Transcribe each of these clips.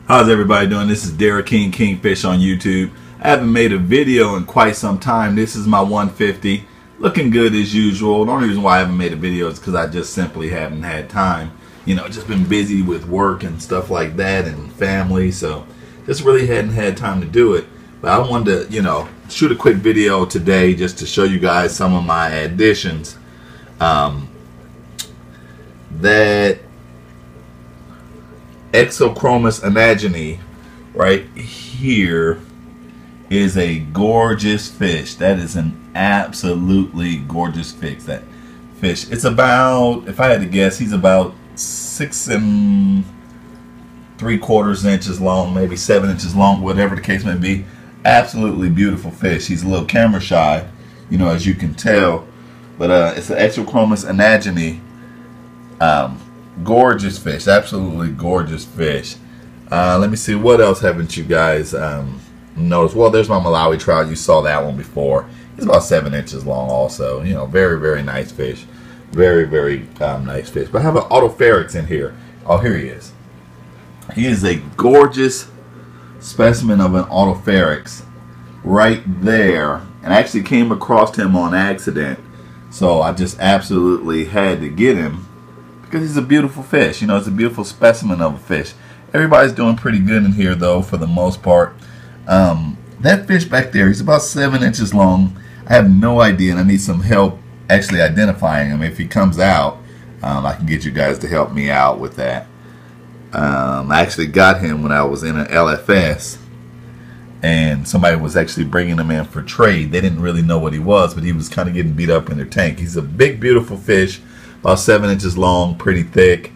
How's everybody doing? This is Derek King, Kingfish on YouTube. I haven't made a video in quite some time. This is my 150. Looking good as usual. The only reason why I haven't made a video is because I just simply haven't had time. You know, just been busy with work and stuff like that and family, so just really hadn't had time to do it. But I wanted to, shoot a quick video today just to show you guys some of my additions. That Exochromis anagini right here is a gorgeous fish. That is an absolutely gorgeous fish. That fish, it's about, if I had to guess, he's about 6 3/4 inches long, maybe 7 inches long, whatever the case may be. Absolutely beautiful fish. He's a little camera shy, as you can tell, but it's an Exochromis anagini. Gorgeous fish, absolutely gorgeous fish. Let me see, what else haven't you guys noticed? Well, there's my Malawi trout. You saw that one before. He's about 7 inches long also. Very, very nice fish. Very, very nice fish. But I have an autoferrex in here. Oh, here he is. He is a gorgeous specimen of an autoferrex right there. And I actually came across him on accident. So I just absolutely had to get him. Because he's a beautiful fish. It's a beautiful specimen of a fish. Everybody's doing pretty good in here, though, for the most part. That fish back there, he's about 7 inches long. I have no idea, and I need some help actually identifying him. If he comes out, I can get you guys to help me out with that. I actually got him when I was in an LFS, and somebody was actually bringing him in for trade. They didn't really know what he was, but he was kind of getting beat up in their tank. He's a big, beautiful fish. About 7 inches long, pretty thick,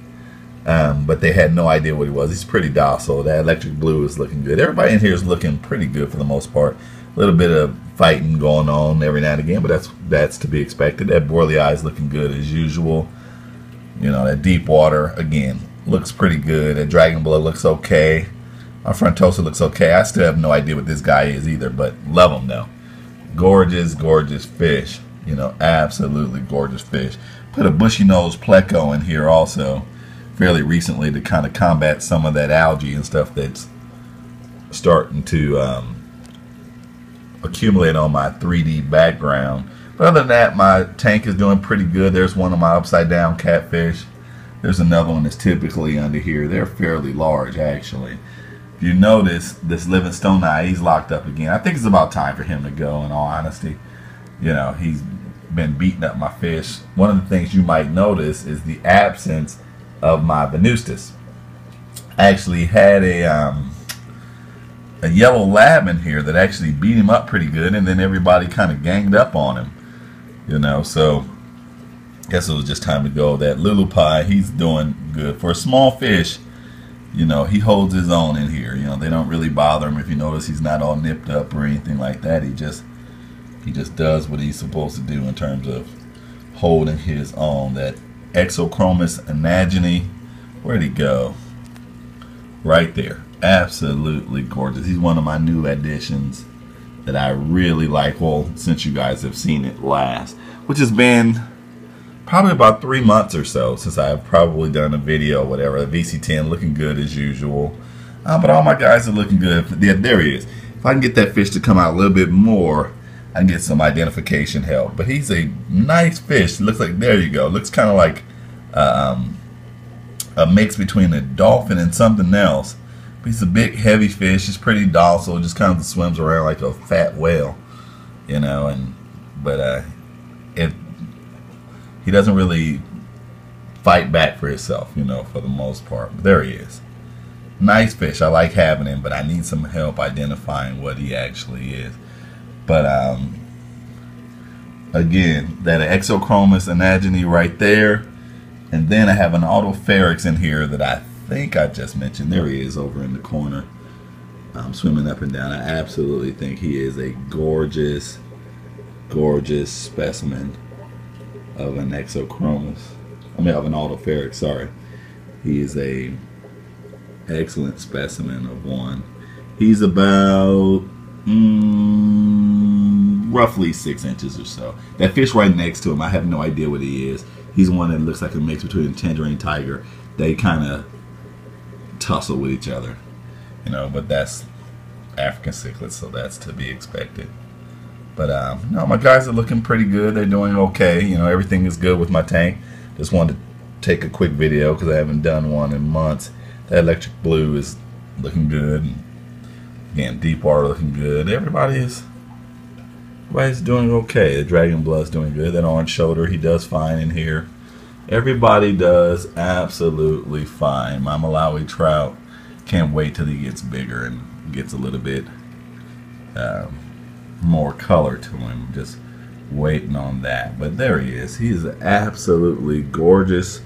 but they had no idea what he was. He's pretty docile. That electric blue is looking good. Everybody in here is looking pretty good for the most part. A little bit of fighting going on every now and again, but that's to be expected. That boilie eye is looking good as usual. That deep water, again, looks pretty good. That dragon blood looks okay. My frontosa looks okay. I still have no idea what this guy is either, but love him though. Gorgeous, gorgeous fish. Absolutely gorgeous fish. Put a bushy nose pleco in here also fairly recently to kind of combat some of that algae and stuff that's starting to accumulate on my 3D background. But other than that, my tank is doing pretty good. There's one of my upside down catfish. There's another one that's typically under here. They're fairly large actually. If you notice, this Livingstone eye, he's locked up again. I think it's about time for him to go, in all honesty. He's been beating up my fish. One of the things you might notice is the absence of my venustus. I actually had a yellow lab in here that actually beat him up pretty good, and then everybody kind of ganged up on him. So I guess it was just time to go. That Lulu Pie, he's doing good for a small fish. He holds his own in here. They don't really bother him. If you notice, he's not all nipped up or anything like that. He just does what he's supposed to do in terms of holding his own. That Exochromis anagini, where'd he go? Right there. Absolutely gorgeous. He's one of my new additions that I really like. Well, since you guys have seen it last, which has been probably about 3 months or so since I've probably done a video, whatever. The VC10 looking good as usual. But all my guys are looking good. Yeah, there he is. If I can get that fish to come out a little bit more, I can get some identification help. But he's a nice fish. It looks like, there you go. Looks kind of like a mix between a dolphin and something else. But he's a big, heavy fish. He's pretty docile. Just kind of swims around like a fat whale, But he doesn't really fight back for himself, for the most part. But there he is. Nice fish. I like having him, but I need some help identifying what he actually is. But again, that Exochromis anagini right there, and then I have an autoferrex in here that I think I just mentioned. There he is over in the corner, swimming up and down. I absolutely think he is a gorgeous, gorgeous specimen of an Exochromis. Of an autoferrex. Sorry, he is a excellent specimen of one. He's about roughly 6 inches or so. That fish right next to him, I have no idea what he is. He's one that looks like a mix between a tangerine tiger. They kind of tussle with each other. you know, but that's African cichlid, so that's to be expected. But no, my guys are looking pretty good. They're doing okay. You know, everything is good with my tank. Just wanted to take a quick video because I haven't done one in months. That electric blue is looking good. And again, deep water looking good. Everybody's doing okay. The dragon blood's doing good. That orange shoulder, he does fine in here. Everybody does absolutely fine. My Malawi trout, can't wait till he gets bigger and gets a little bit more color to him. Just waiting on that. But there he is. He is an absolutely gorgeous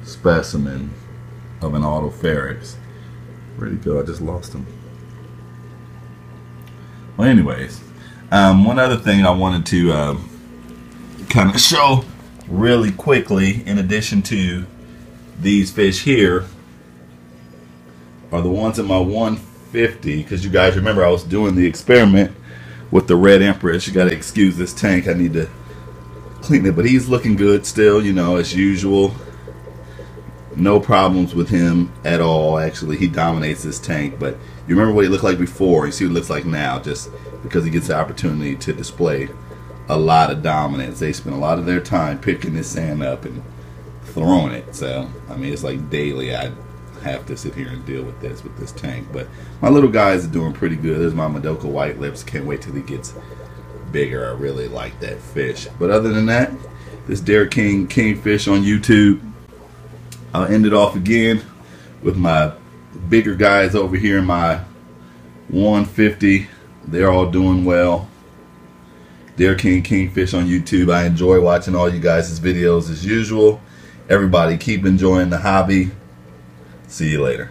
specimen of an autopharynx. Where'd he go? I just lost him. Well, anyways, one other thing I wanted to kind of show really quickly, in addition to these fish here, are the ones in my 150, because you guys remember I was doing the experiment with the red empress. You got to excuse this tank, I need to clean it, but he's looking good still, you know, as usual. No problems with him at all. Actually, he dominates this tank. But you remember what he looked like before, you see what he looks like now, just because he gets the opportunity to display a lot of dominance. They spend a lot of their time picking this sand up and throwing it. So I mean, it's like daily I have to sit here and deal with this tank. But my little guys are doing pretty good. There's my Madoka white lips. Can't wait till he gets bigger. I really like that fish. But other than that, this Derek King Kingfish on YouTube. I'll end it off again with my bigger guys over here in my 150. They're all doing well. Derek King Kingfish on YouTube. I enjoy watching all you guys' videos as usual. Everybody keep enjoying the hobby. See you later.